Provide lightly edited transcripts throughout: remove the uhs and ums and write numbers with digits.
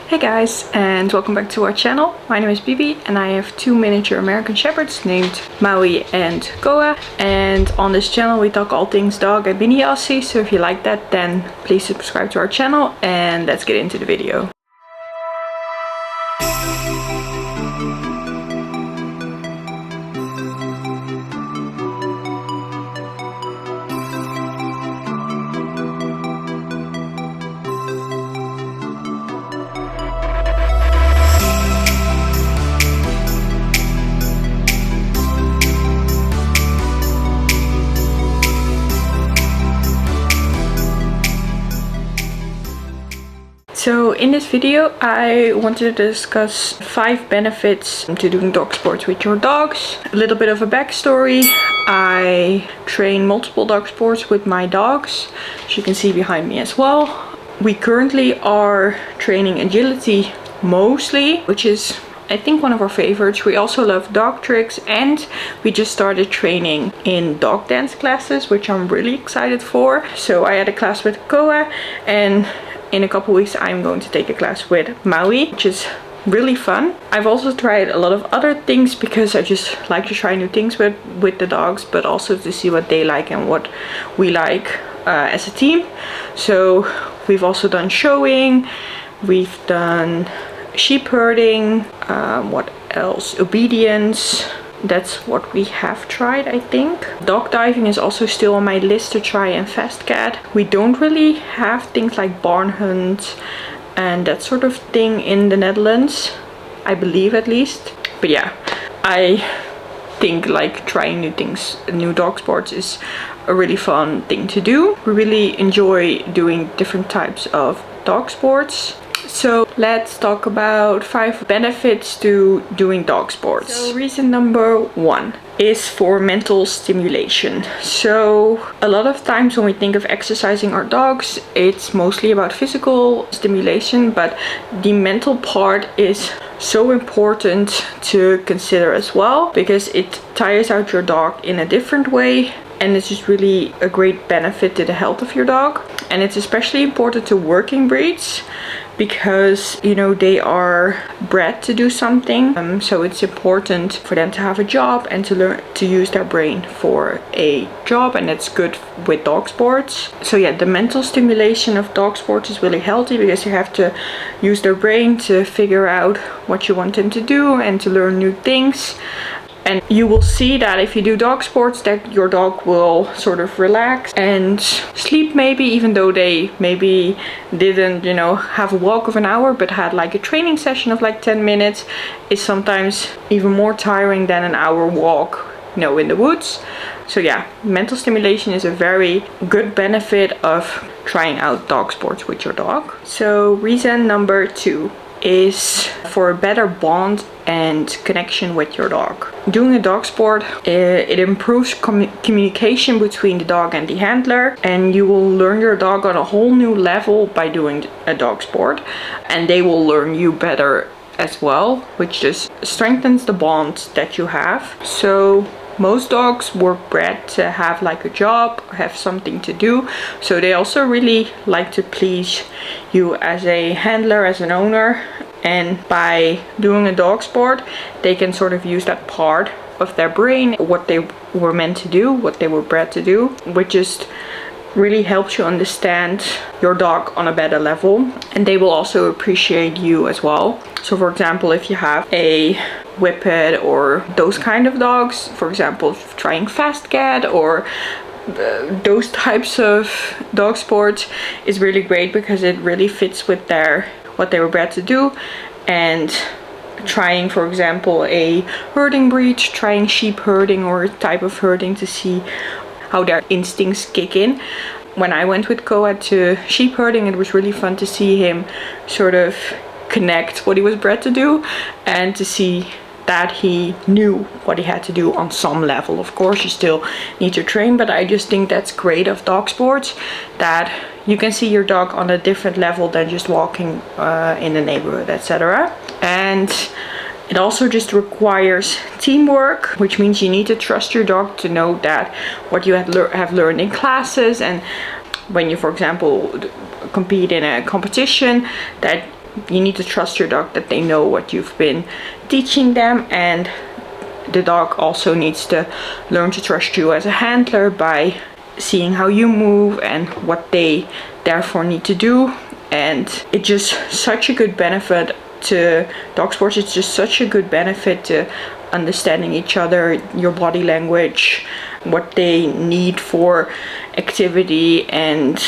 Hey guys, and welcome back to our channel. My name is Bibi and I have two miniature American Shepherds named Maui and Koa. And on this channel we talk all things dog and Mini Aussies. So if you like that, then please subscribe to our channel and let's get into the video. So in this video I wanted to discuss 5 benefits to doing dog sports with your dogs. A little bit of a backstory. I train multiple dog sports with my dogs, as you can see behind me as well. We currently are training agility mostly, which is I think one of our favorites. We also love dog tricks and we just started training in dog dance classes, which I'm really excited for. So I had a class with Koa and in a couple weeks I'm going to take a class with Maui, which is really fun. I've also tried a lot of other things because I just like to try new things with the dogs, but also to see what they like and what we like as a team. So we've also done showing, we've done sheep herding, what else, obedience. That's what we have tried, I think. Dog diving is also still on my list to try and fast cat. We don't really have things like barn hunt and that sort of thing in the Netherlands, I believe at least. But yeah, I think like trying new things, new dog sports is a really fun thing to do. We really enjoy doing different types of dog sports. So let's talk about 5 benefits to doing dog sports. So reason number 1 is for mental stimulation. So a lot of times when we think of exercising our dogs, it's mostly about physical stimulation, but the mental part is so important to consider as well, because it tires out your dog in a different way. And it's just really a great benefit to the health of your dog. And it's especially important to working breeds because, you know, they are bred to do something. So it's important for them to have a job and to learn to use their brain for a job. And that's good with dog sports. So yeah, the mental stimulation of dog sports is really healthy because you have to use their brain to figure out what you want them to do and to learn new things. And you will see that if you do dog sports that your dog will sort of relax and sleep maybe, even though they maybe didn't, you know, have a walk of an hour but had like a training session of like 10 minutes. It's sometimes even more tiring than an hour walk, you know, in the woods. So yeah, mental stimulation is a very good benefit of trying out dog sports with your dog. So reason number 2 is for a better bond and connection with your dog. Doing a dog sport, it improves communication between the dog and the handler, and you will learn your dog on a whole new level by doing a dog sport, and they will learn you better as well, which just strengthens the bond that you have. So most dogs were bred to have like a job, have something to do. So they also really like to please you as a handler, as an owner. And by doing a dog sport, they can sort of use that part of their brain, what they were meant to do, what they were bred to do, which just really helps you understand your dog on a better level. And they will also appreciate you as well. So for example, if you have a whippet or those kind of dogs, for example, trying fast cat or those types of dog sports is really great because it really fits with what they were bred to do. And trying, for example, a herding breed, trying sheep herding or a type of herding to see how their instincts kick in. When I went with Koa to sheep herding, it was really fun to see him sort of connect what he was bred to do and to see that he knew what he had to do on some level. Of course, you still need to train, but I just think that's great of dog sports, that you can see your dog on a different level than just walking in the neighborhood, etc. And it also just requires teamwork, which means you need to trust your dog to know that what you have learned in classes, and when you, for example, compete in a competition, that you need to trust your dog that they know what you've been teaching them, and the dog also needs to learn to trust you as a handler by seeing how you move and what they therefore need to do. And it's just such a good benefit to dog sports. It's just such a good benefit to understanding each other, your body language, what they need for activity, and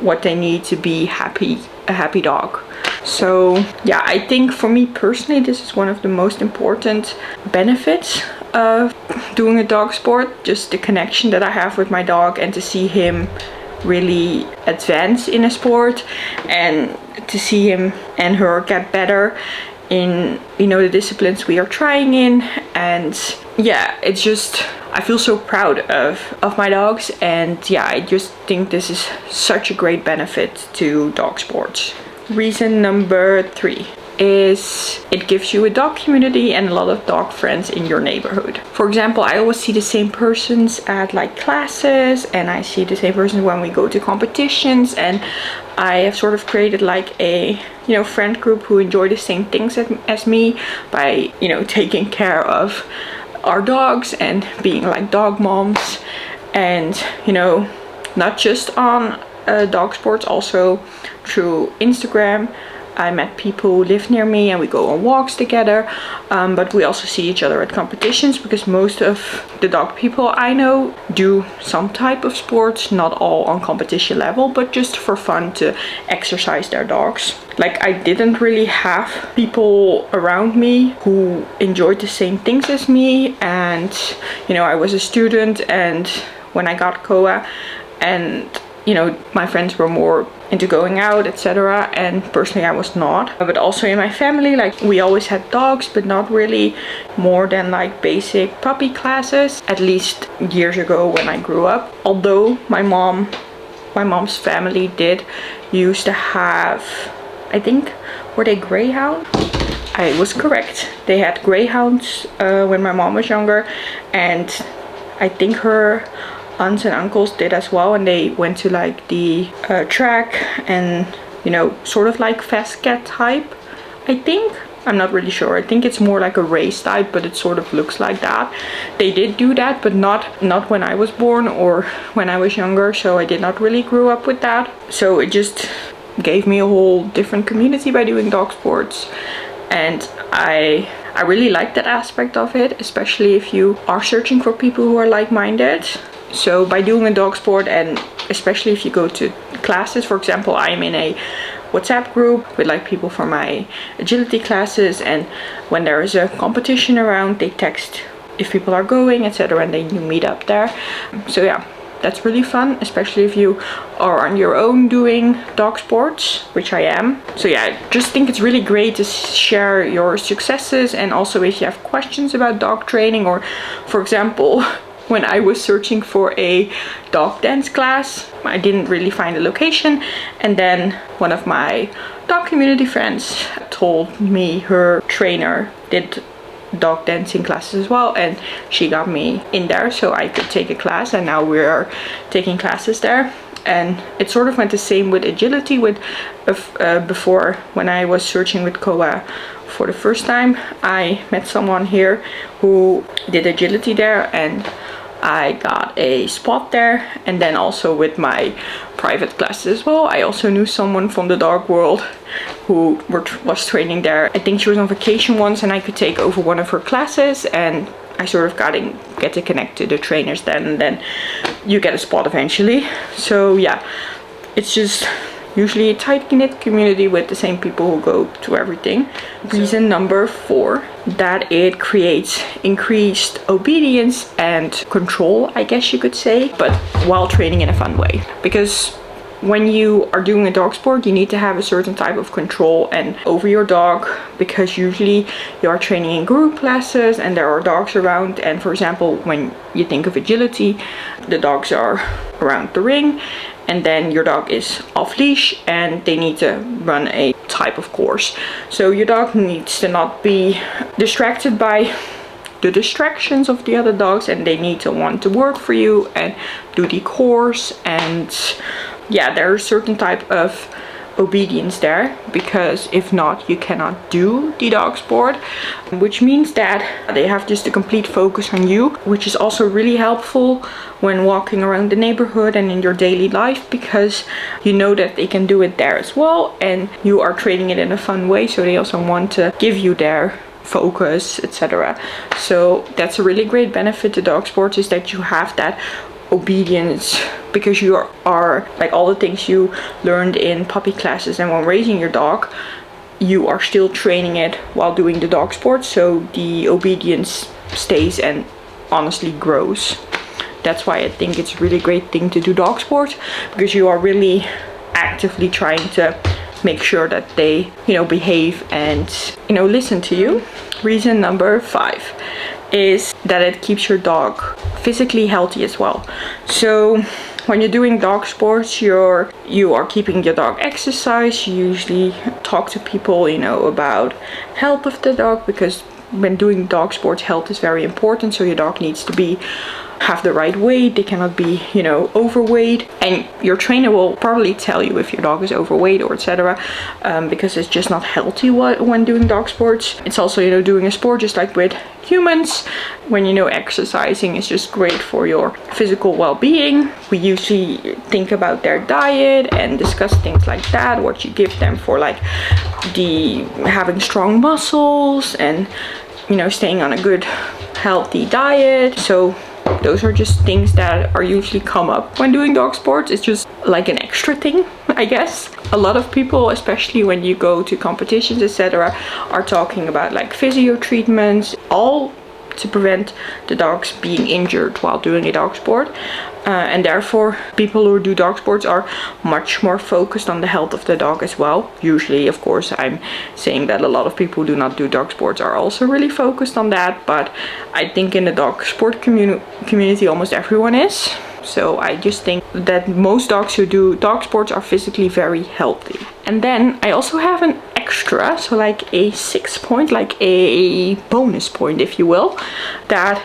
what they need to be happy, a happy dog. So yeah, I think for me personally, this is one of the most important benefits of doing a dog sport. Just the connection that I have with my dog, and to see him really advance in a sport, and to see him and her get better in, you know, the disciplines we are trying in. And yeah, it's just, I feel so proud of my dogs, and yeah, I just think this is such a great benefit to dog sports. Reason number 3 is it gives you a dog community and a lot of dog friends in your neighborhood. For example, I always see the same persons at like classes, and I see the same persons when we go to competitions, and I have sort of created like a, you know, friend group who enjoy the same things as me, by, you know, taking care of our dogs and being like dog moms. And, you know, not just on dog sports, also through Instagram. I met people who live near me and we go on walks together, but we also see each other at competitions, because most of the dog people I know do some type of sports, not all on competition level, but just for fun, to exercise their dogs. Like, I didn't really have people around me who enjoyed the same things as me, and you know, I was a student, and when I got Koa, and you know, my friends were more into going out, etc. And personally, I was not. But also in my family, like, we always had dogs, but not really more than like basic puppy classes, at least years ago when I grew up. Although my mom's family did used to have, I think, were they greyhound? I was correct. They had greyhounds when my mom was younger, and I think her aunts and uncles did as well, and they went to like the track, and you know, sort of like fast cat type, I think. I'm not really sure. I think it's more like a race type, but it sort of looks like that. They did do that, but not when I was born or when I was younger, so I did not really grow up with that. So it just gave me a whole different community by doing dog sports, and I really like that aspect of it, especially if you are searching for people who are like-minded. So by doing a dog sport, and especially if you go to classes, for example, I'm in a WhatsApp group with like people from my agility classes, and when there is a competition around, they text if people are going, etc., and then you meet up there. So yeah, that's really fun, especially if you are on your own doing dog sports, which I am. So yeah, I just think it's really great to share your successes, and also if you have questions about dog training, or for example, when I was searching for a dog dance class, I didn't really find a location, and then one of my dog community friends told me her trainer did dog dancing classes as well, and she got me in there so I could take a class, and now we are taking classes there. And it sort of went the same with agility. With before, when I was searching with Koa for the first time, I met someone here who did agility there, and I got a spot there. And then also with my private classes as well, I also knew someone from the dog world who was training there. I think she was on vacation once, and I could take over one of her classes, and I sort of get to connect to the trainers then, and then you get a spot eventually. So yeah, it's just usually a tight-knit community with the same people who go to everything. Reason number 4, that it creates increased obedience and control, I guess you could say, but while training in a fun way. Because when you are doing a dog sport, you need to have a certain type of control and over your dog, because usually you are training in group classes and there are dogs around. And for example, when you think of agility, the dogs are around the ring, and then your dog is off leash and they need to run a type of course. So your dog needs to not be distracted by the distractions of the other dogs, and they need to want to work for you and do the course. And yeah, there are certain type of obedience there, because if not, you cannot do the dog sport, which means that they have just a complete focus on you, which is also really helpful when walking around the neighborhood and in your daily life, because you know that they can do it there as well, and you are training it in a fun way, so they also want to give you their focus, etc. So that's a really great benefit to dog sports, is that you have that obedience, because you are like all the things you learned in puppy classes and when raising your dog, you are still training it while doing the dog sport, so the obedience stays and honestly grows. That's why I think it's a really great thing to do dog sport, because you are really actively trying to make sure that they, you know, behave and, you know, listen to you. Reason number 5 is that it keeps your dog physically healthy as well. So when you're doing dog sports, you are keeping your dog exercise. You usually talk to people, you know, about health of the dog, because when doing dog sports, health is very important. So your dog needs to have the right weight. They cannot be, you know, overweight, and your trainer will probably tell you if your dog is overweight or etc. Because it's just not healthy when doing dog sports. It's also, you know, doing a sport just like with humans, when, you know, exercising is just great for your physical well-being. We usually think about their diet and discuss things like that, what you give them for like having strong muscles and, you know, staying on a good healthy diet. So those are just things that are usually come up when doing dog sports. It's just like an extra thing, I guess. A lot of people, especially when you go to competitions, etc., are talking about like physio treatments, all to prevent the dogs being injured while doing a dog sport. And therefore, people who do dog sports are much more focused on the health of the dog as well. Usually, of course, I'm saying that a lot of people who do not do dog sports are also really focused on that. But I think in the dog sport community, almost everyone is. So I just think that most dogs who do dog sports are physically very healthy. And then I also have an extra, so like a 6 point, like a bonus point, if you will, that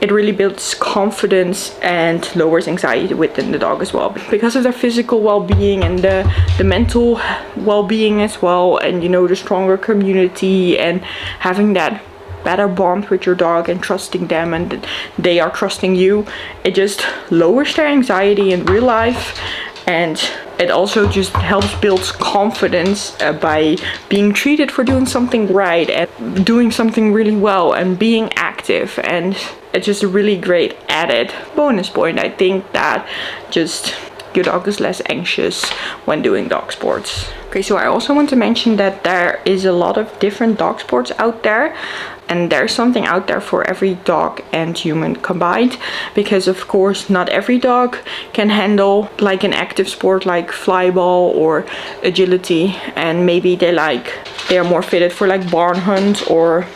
it really builds confidence and lowers anxiety within the dog as well, because of their physical well-being and the mental well-being as well, and, you know, the stronger community and having that better bond with your dog and trusting them and they are trusting you. It just lowers their anxiety in real life, and it also just helps build confidence by being treated for doing something right and doing something really well and being active. And it's just a really great added bonus point. I think that just your dog is less anxious when doing dog sports. Okay, so I also want to mention that there is a lot of different dog sports out there, and there's something out there for every dog and human combined, because of course not every dog can handle like an active sport like flyball or agility, and maybe they are more fitted for like barn hunt or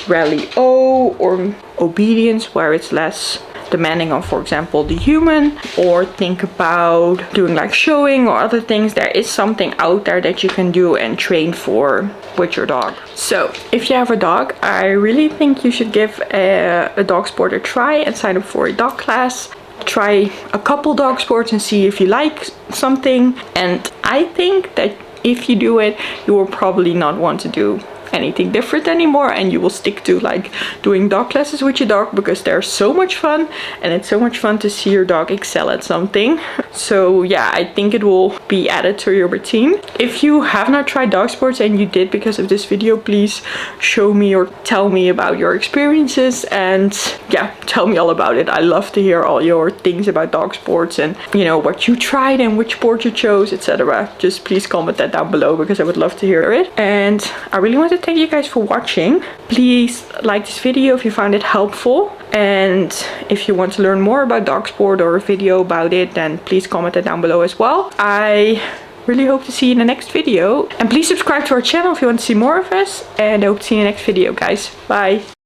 rally O or obedience, where it's less demanding on, for example, the human, or think about doing like showing or other things. There is something out there that you can do and train for with your dog. So if you have a dog, I really think you should give a dog sport a try and sign up for a dog class. Try a couple dog sports and see if you like something, and I think that if you do it, you will probably not want to do anything different anymore, and you will stick to like doing dog classes with your dog, because they're so much fun and it's so much fun to see your dog excel at something. So yeah, I think it will be added to your routine. If you have not tried dog sports and you did because of this video, please show me or tell me about your experiences, and yeah, tell me all about it. I love to hear all your things about dog sports and, you know, what you tried and which sport you chose, etc. Just please comment that down below, because I would love to hear it. And I really want to thank you guys for watching. Please like this video if you found it helpful, and if you want to learn more about dog sport or a video about it, then please comment it down below as well. I really hope to see you in the next video, and please subscribe to our channel if you want to see more of us, and I hope to see you in the next video, guys. Bye.